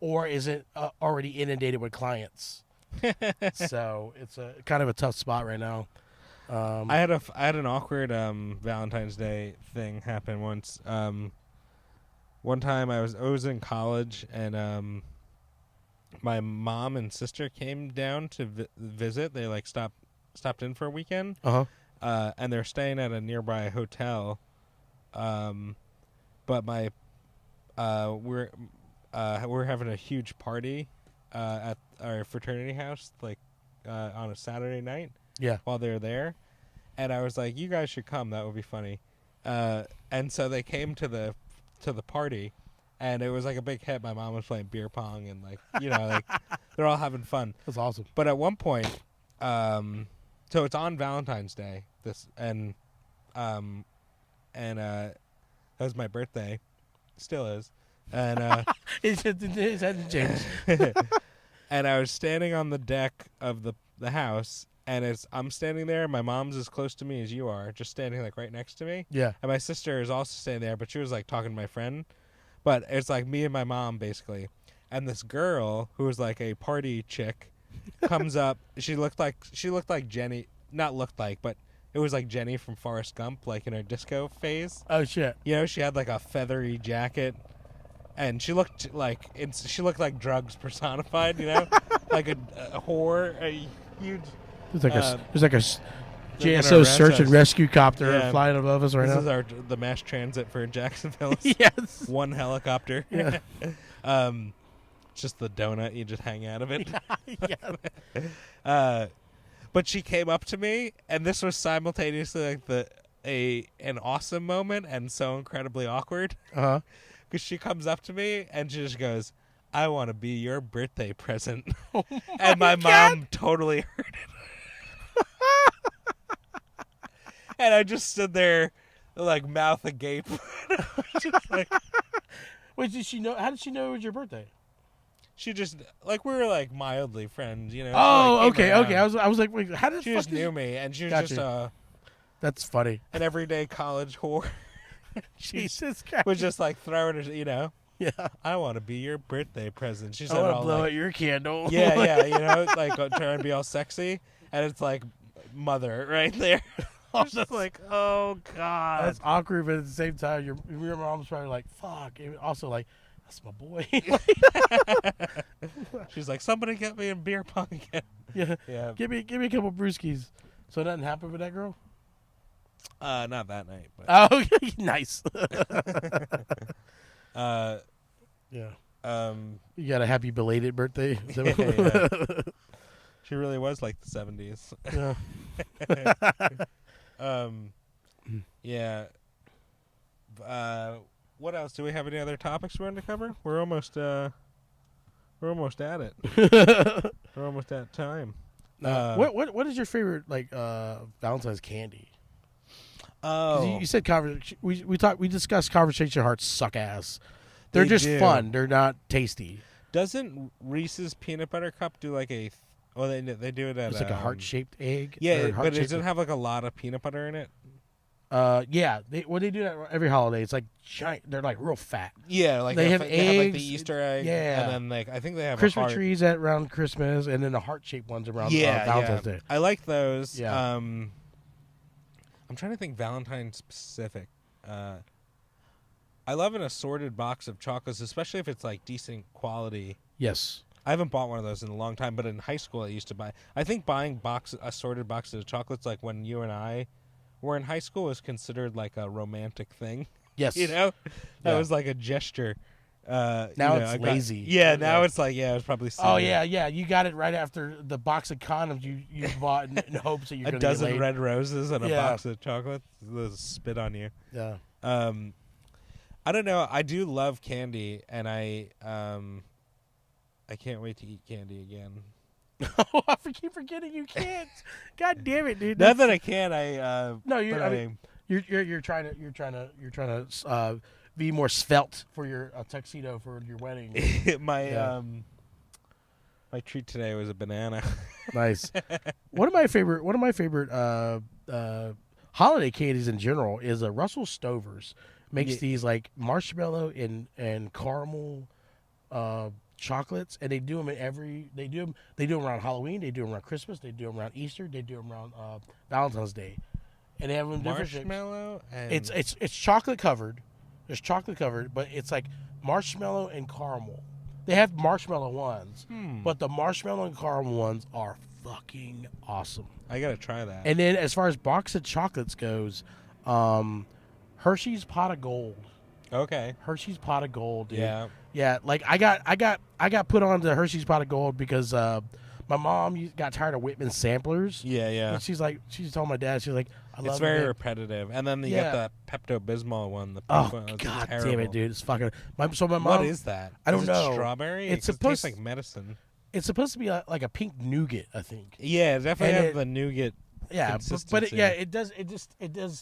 or isn't already inundated with clients. So it's a kind of a tough spot right now.
I had an awkward Valentine's Day thing happen once. One time I was in college and my mom and sister came down to visit. They like stopped in for a weekend. And they're staying at a nearby hotel. But we're having a huge party at our fraternity house, like on a Saturday night.
Yeah.
While they're there, and I was like, "You guys should come. That would be funny." And so they came to the party, and it was like a big hit. My mom was playing beer pong, and like like they're all having fun.
That's awesome.
But at one point, so it's on Valentine's Day. That was my birthday, still is, and
It hasn't changed.
and I was standing on the deck of the house, and I'm standing there. My mom's as close to me as you are, just standing like right next to me.
Yeah.
And my sister is also standing there, but she was like talking to my friend. But it's like me and my mom basically. And this girl who was like a party chick comes up. She looked like Jenny, not looked like, but it was like Jenny from Forrest Gump, like in her disco phase.
Oh shit.
You know, she had like a feathery jacket, and she looked like drugs personified. You know, like a whore, a huge.
There's like a
gonna
JSO
arrest
search
us.
and rescue copter
Yeah.
flying above us right
This
now.
is the mass transit for Jacksonville.
Yes.
One helicopter.
Yeah.
Just the donut, you just hang out of it.
Yeah.
But she came up to me, and this was simultaneously like an awesome moment and so incredibly awkward.
Uh-huh.
Because she comes up to me and she just goes, "I want to be your birthday present," and my mom totally heard it. And I just stood there, like mouth agape. Just like,
Wait, did she know? How did she know it was your birthday?
she just like we were like mildly friends, you know. She,
Oh,
like, came
okay.
around.
I was like, wait, how did
She just knew me, and she was
Gotcha.
just
That's funny.
an everyday college whore.
Jesus Christ.
was just like throwing her,
Yeah.
I want to be your birthday present. She
I
said
want to
all
blow
like,
out your candle.
yeah, like trying to be all sexy, and it's like mother right there. I'm just like, oh god.
That's awkward, but at the same time, your mom's probably like, fuck. And also like, that's my boy.
She's like, somebody get me in beer pong again.
Yeah.
Yeah.
Give me a couple brewskis. So nothing happened with that girl?
Not that night, but
Oh, nice. Yeah. You got a happy belated birthday?
Yeah. She really was like the 70s.
Yeah.
Yeah. What else? Do we have any other topics we want to cover? We're almost at it. We're almost at time.
What is your favorite Valentine's candy? 'Cause
Oh,
you said we discussed conversation hearts suck ass. They're
They
just
do.
fun. They're not tasty.
doesn't Reese's peanut butter cup do like a? They do it at.
It's like a heart shaped egg.
Yeah,
or
but it
heart-shaped-
doesn't have like a lot of peanut butter in it.
Yeah. They do that every holiday. It's like giant. They're like real fat.
Yeah, like
They have
like
eggs,
the Easter egg.
yeah.
and then like I think they have
Christmas
a heart.
trees around Christmas, and then the heart shaped ones around
Yeah,
Valentine's Day.
I like those.
Yeah.
I'm trying to think Valentine specific. I love an assorted box of chocolates, especially if it's like decent quality.
Yes.
I haven't bought one of those in a long time, but in high school I used to buy. I think buying assorted boxes of chocolates, like when you and I were in high school, was considered like a romantic thing.
Yes.
That
Yeah.
was like a gesture.
Now it's lazy.
Yeah, now
Yeah.
it's like it was probably.
Oh
silly.
yeah. You got it right after the box of condoms you bought in hopes that you're
A
going to get
dozen
laid.
red roses and a
Yeah.
box of chocolates. Those spit on you.
Yeah.
I don't know. I do love candy, and I can't wait to eat candy again.
Oh, I keep forgetting you can't. God damn it, dude.
Not that I can. I
No, you're.
but
I mean, you're trying to be more svelte for your tuxedo for your wedding.
my
Yeah.
my treat today was a banana.
Nice. One of my favorite holiday candies in general is a Russell Stover's. Makes
Yeah.
these like marshmallow and caramel chocolates, and they do them they do them around Halloween, they do them around Christmas, they do them around Easter, they do them around Valentine's Day, and they have them different shapes.
Marshmallow and
It's chocolate covered. It's chocolate covered, but it's like marshmallow and caramel. They have marshmallow ones, but the marshmallow and caramel ones are fucking awesome.
I gotta try that.
And then as far as box of chocolates goes, Hershey's Pot of Gold.
Okay.
Hershey's Pot of Gold, dude.
Yeah.
Yeah, like I got put on to Hershey's Pot of Gold because my mom got tired of Whitman samplers.
Yeah. Yeah.
And she told my dad, she's like, I love
It's very
it.
repetitive, and then you
Yeah.
get the Pepto-Bismol one. The pink
Oh
one, it's
god
terrible.
damn it, dude! It's fucking. My mom.
What is that?
I don't
Is it
know.
Strawberry.
It's
It
supposed-
tastes like medicine.
It's supposed to be like a pink nougat, I think.
Yeah, it definitely
And
have the nougat.
Yeah, but
Consistency.
it does.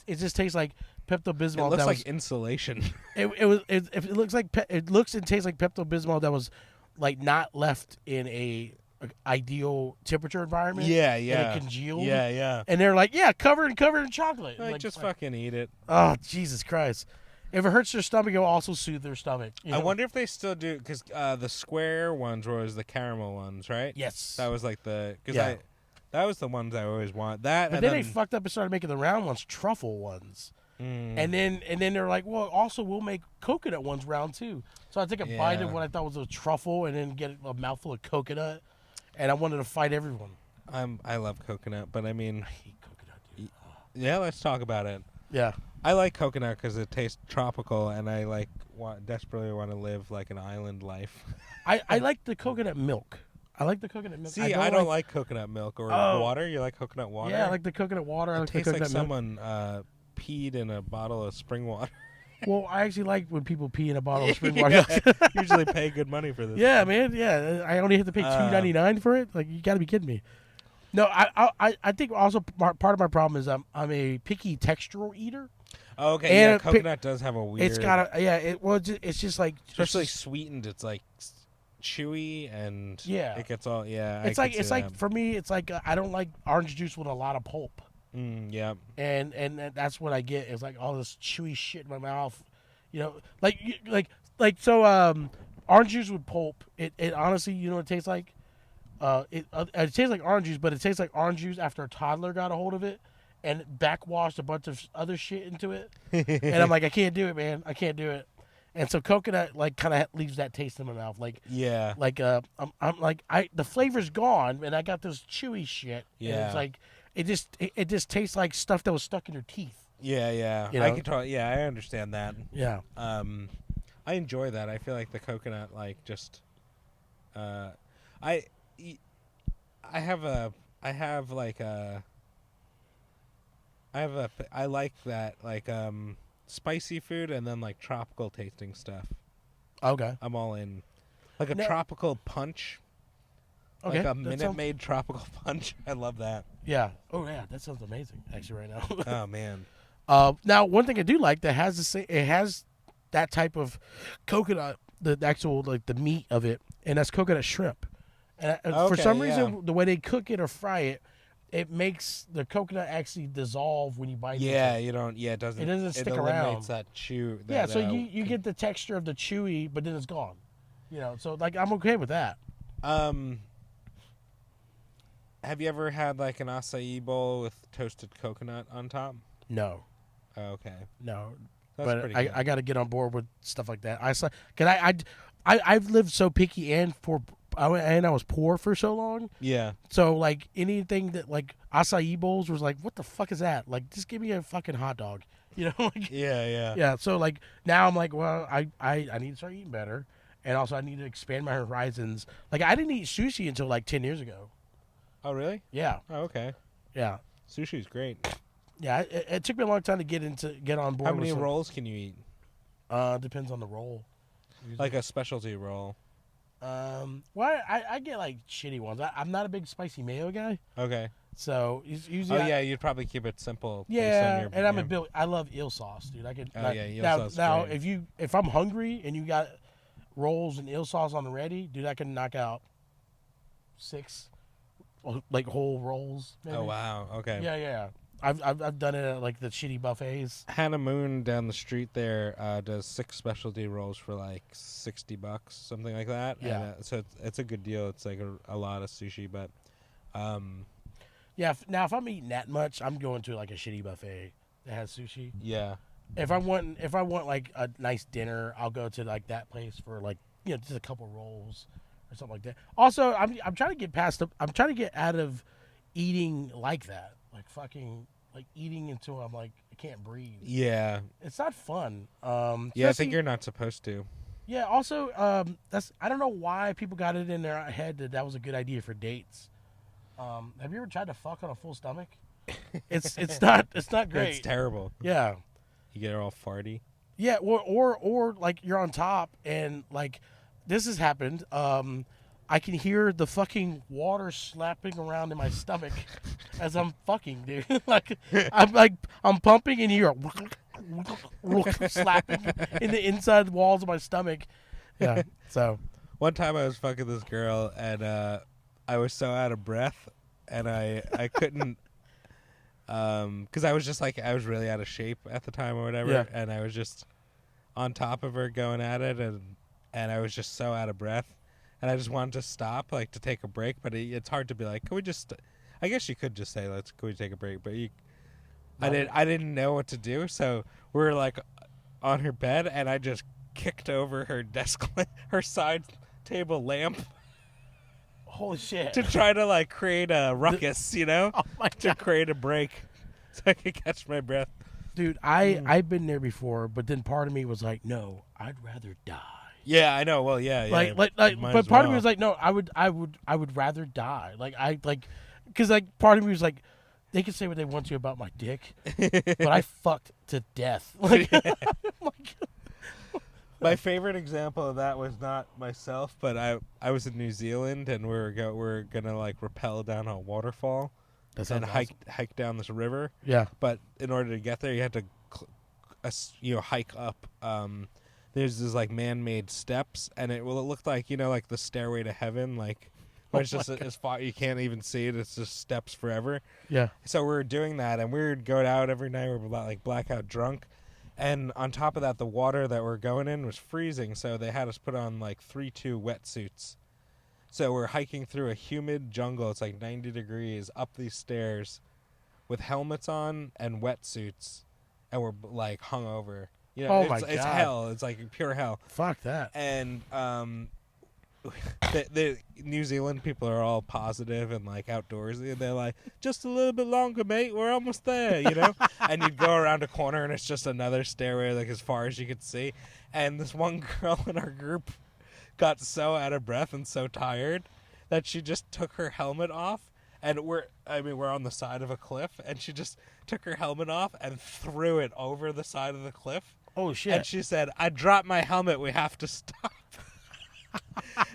It just tastes like Pepto
It
Bismol.
looks like insulation.
It looks like it looks and tastes like Pepto Bismol that was like not left in a ideal temperature environment.
Yeah,
and
yeah.
it congealed.
Yeah.
And they're like, yeah, covered in chocolate.
Like, just fucking eat it.
Oh Jesus Christ! If it hurts their stomach, it'll also soothe their stomach. You
I
know?
wonder if they still do, because the square ones was the caramel ones, right?
Yes.
That was like the
Yeah.
that was the ones I always want. That
But
and
then they fucked up and started making the round ones, truffle ones. And then they're like, well, also we'll make coconut ones round too. So I take a bite of
Yeah.
what I thought was a truffle, and then get a mouthful of coconut. And I wanted to fight everyone.
I love coconut, but I mean,
I hate coconut, dude.
yeah, let's talk about it.
Yeah.
I like coconut because it tastes tropical, and I desperately want to live like an island life.
I like the coconut milk. I like the coconut milk.
See, I don't like coconut milk or
Oh.
water. You like coconut water?
Yeah, I like the coconut water. I
It
like the
tastes like
coconut milk.
someone peed in a bottle of spring water.
Well, I actually like when people pee in a bottle of spring water.
Usually pay good money for this.
Yeah, man. Yeah, I only have to pay $2.99 for it. Like, you got to be kidding me. No, I think also part of my problem is I'm a picky textural eater.
Oh, okay.
And
Yeah, coconut does have a weird.
It's got it's just like
especially sweetened. It's like chewy and
Yeah.
it gets all
It's like for me. It's like I don't like orange juice with a lot of pulp.
Yeah.
And that's what I get is like all this chewy shit in my mouth, so orange juice with pulp. It honestly, you know what it tastes like? It tastes like orange juice, but it tastes like orange juice after a toddler got a hold of it and backwashed a bunch of other shit into it. And I'm like, I can't do it, man. I can't do it. And so coconut like kind of leaves that taste in my mouth,
Yeah.
I'm like the flavor's gone, and I got this chewy shit, and it's
Yeah.
like it just tastes like stuff that was stuck in your teeth.
Yeah. Yeah.
You
I
know?
can tell. Yeah, I understand that.
Yeah.
I enjoy that. I feel like the coconut, like, just, I, I have a, I have like a, I like that, like, spicy food and then like tropical tasting stuff.
Okay.
I'm all in. Like a
No.
tropical punch,
Okay.
like a
that
Minute
sounds-
Maid tropical punch. I love that.
Yeah. Oh yeah, that sounds amazing. Actually, right now.
Oh man.
Now one thing I do like that has it has that type of coconut, the actual like the meat of it, and that's coconut shrimp. And for
Okay,
some
yeah.
reason, the way they cook it or fry it, it makes the coconut actually dissolve when you bite
Yeah,
into it.
you don't. Yeah, it doesn't.
It doesn't stick
eliminates
around.
that chew.
Yeah,
That,
so you get the texture of the chewy, but then it's gone. You know, so like I'm okay with that.
Have you ever had like an acai bowl with toasted coconut on top?
No,
Oh, okay,
no,
that's
but
pretty
I,
good.
I got to get on board with stuff like that. I've lived so picky and I was poor for so long.
Yeah,
So like anything that like acai bowls was like, what the fuck is that? Like, just give me a fucking hot dog. You know, like
yeah.
yeah. So like now I'm like, well, I need to start eating better, and also I need to expand my horizons. Like I didn't eat sushi until like 10 years ago.
Oh, really?
Yeah,
Oh, okay.
yeah,
Sushi's great.
yeah. It took me a long time to get on board.
How many
with some,
rolls can you eat?
Depends on the roll.
Like a specialty roll.
Well, I get like shitty ones. I'm not a big spicy mayo guy,
Okay.
so usually.
Oh yeah, you'd probably keep it simple. based
Yeah,
on your,
and I'm a
yeah.
bit. I love eel sauce, dude. I could.
Oh,
like,
yeah, eel
now,
sauce is
now
great.
if I'm hungry and you got rolls and eel sauce on the ready, dude, I can knock out 6 like whole rolls. Maybe.
Oh wow. Okay.
Yeah. I've done it at like the shitty buffets.
Hannah Moon down the street there does 6 specialty rolls for like $60, something like that.
Yeah.
And, so it's a good deal. It's like a lot of sushi, but
Yeah. Now if I'm eating that much, I'm going to like a shitty buffet that has sushi.
yeah,
If I want like a nice dinner, I'll go to like that place for like just a couple rolls or something like that. Also, I'm trying to get I'm trying to get out of eating like that, like fucking like eating until I'm like I can't breathe.
yeah,
It's not fun.
yeah. I think
Especially-
you're not supposed to.
Yeah. Also, that's I don't know why people got it in their head that was a good idea for dates. Have you ever tried to fuck on a full stomach? It's not great.
It's terrible.
Yeah.
You get all farty.
Yeah, or like you're on top and like this has happened. I can hear the fucking water slapping around in my stomach as I'm fucking, dude. I'm pumping and you hear slapping in the inside walls of my stomach. Yeah. So
One time I was fucking this girl and I was so out of breath and I couldn't because I was just like I was really out of shape at the time or whatever,
Yeah.
and I was just on top of her going at it, and I was just so out of breath, and I just wanted to stop, like to take a break, but it's hard to be like, can we just? I guess you could just say, can we take a break? But I didn't know what to do, so we were like on her bed, and I just kicked over her desk, her side table lamp
holy shit.
to try to like create a ruckus,
Oh my
to
god.
create a break, so I could catch my breath.
Dude, I've been there before, but then part of me was like, no, I'd rather die.
Yeah, I know. Well, yeah, yeah.
Like,
might
but
as
part of me
well.
was like, no, I would rather die. Because like part of me was like, they can say what they want to about my dick, but I fucked to death. Like,
My favorite example of that was not myself, but I was in New Zealand and we're gonna like rappel down a waterfall
that
and
sounds
hike down this river.
Yeah.
But in order to get there, you had to hike up. There's this like man-made steps, and it looked like like the stairway to heaven, like But it's just as far you can't even see it. It's just steps forever.
Yeah.
So we were doing that, and we would go out every night. We were like blackout drunk, and on top of that, the water that we're going in was freezing. So they had us put on like 3-2 wetsuits. So we're hiking through a humid jungle. It's like 90 degrees up these stairs, with helmets on and wetsuits, and we're like hungover. You know,
Oh my
it's
God.
hell. It's like pure hell.
Fuck that.
And the New Zealand people are all positive and like outdoorsy, and they're like, just a little bit longer, mate, we're almost there, you know. And you'd go around a corner and it's just another stairway like as far as you could see, and this one girl in our group got so out of breath and so tired that she just took her helmet off, and we're on the side of a cliff, and she just took her helmet off and threw it over the side of the cliff.
Oh shit.
And she said, I dropped my helmet, we have to stop.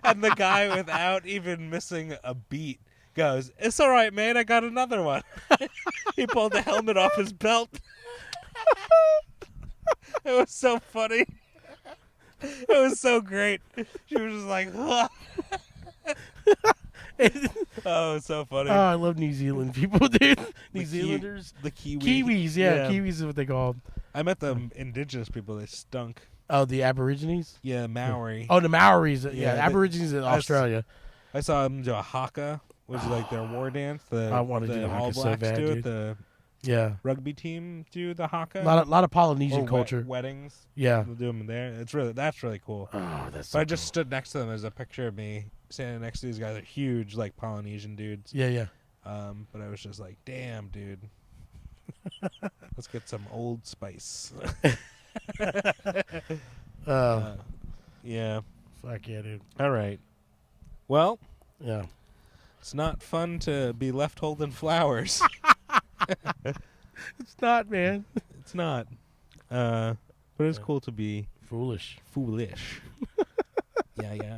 And the guy, without even missing a beat, goes, it's all right, man, I got another one. He pulled the helmet off his belt. It was so funny. It was so great. She was just like, oh, it's so funny.
Oh, I love New Zealand people, dude. New Zealanders.
The Kiwi.
Kiwis, yeah. Kiwis is what they call them.
I met the indigenous people. They stunk.
Oh, the Aborigines?
Yeah, Maori.
Oh, the Maoris. Yeah,
they-
Aborigines in Australia.
I saw them do a haka, which is like their war dance.
I wanna do the
All
haka so
Blacks
bad,
do
dude.
it. The
Yeah.
rugby team do the haka.
A lot of Polynesian
Or
culture.
weddings.
Yeah.
They'll do them there. That's really cool.
Oh, that's
So
so
I just
cool.
stood next to them. There's a picture of me standing next to these guys. They're huge, like Polynesian dudes.
Yeah, yeah.
But I was just like, damn, dude. Let's get some Old Spice. Yeah.
Fuck yeah, dude.
All right. Well,
Yeah.
it's not fun to be left holding flowers.
It's not, man.
It's not. But it's cool to be
Foolish.
foolish. Yeah, yeah.